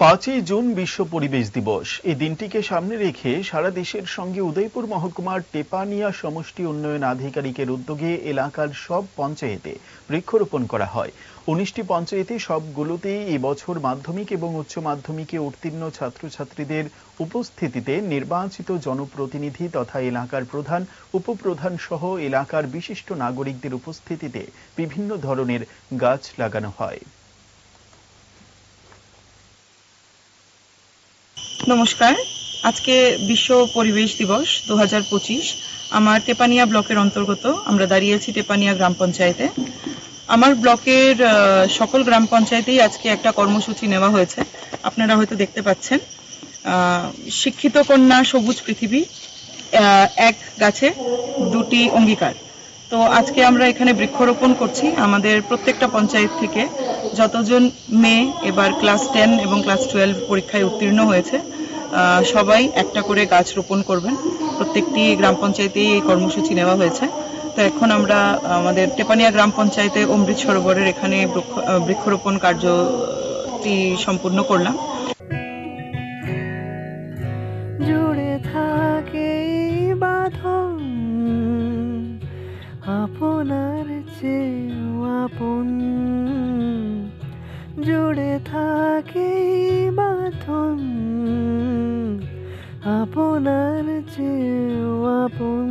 5ই June বিশ্ব পরিবেশ দিবস। এই দিনটিকে সামনে রেখে সারা দেশের সঙ্গে উদয়পুর মহকুমার টেপানিয়া সমষ্টি উন্নয়ন আধিকারিকের উদ্যোগে এলাকার সব পঞ্চায়েতে বৃক্ষরোপণ করা হয়। 19টি পঞ্চায়েতে সবগুলোতেই এবছর মাধ্যমিক এবং উচ্চ মাধ্যমিকে উত্তীর্ণ ছাত্রছাত্রীদের উপস্থিতিতে নির্বাচিত জনপ্রতিনিধি তথা এলাকার প্রধান, উপপ্রধান সহ এলাকার বিশিষ্ট নাগরিকদের উপস্থিতিতে বিভিন্ন ধরনের গাছ লাগানো হয়। নমস্কার, আজকে বিশ্ব পরিবেশ দিবস 2025। আমার টেপানিয়া ব্লকের অন্তর্গত আমরা দাঁড়িয়েছি টেপানিয়া গ্রাম পঞ্চায়েতে। আমার ব্লকের সকল গ্রাম পঞ্চায়েতেই আজকে একটা কর্মসূচি নেওয়া হয়েছে। আপনারা হয়তো দেখতে পাচ্ছেন, শিক্ষিত কন্যা সবুজ পৃথিবী, এক গাছে দুটি অঙ্গীকার। তো আজকে আমরা এখানে বৃক্ষরোপণ করছি। আমাদের প্রত্যেকটা পঞ্চায়েত থেকে যতজন মেয়ে এবার ক্লাস 10 এবং ক্লাস 12 পরীক্ষায় উত্তীর্ণ হয়েছে, সবাই একটা করে গাছ রোপণ করবেন। প্রত্যেকটি গ্রাম পঞ্চায়েতেই এই কর্মসূচি নেওয়া হয়েছে। তো এখন আমরা আমাদের টেপানিয়া গ্রাম পঞ্চায়েতে অমৃত সরোবরের এখানে বৃক্ষরোপণ কার্যটি সম্পূর্ণ করলাম। জুড়ে থাকে বাঁধন আপনার চেয়েও আপন, জুড়ে থাকে বাঁধন আপনার চেয়েও আপন।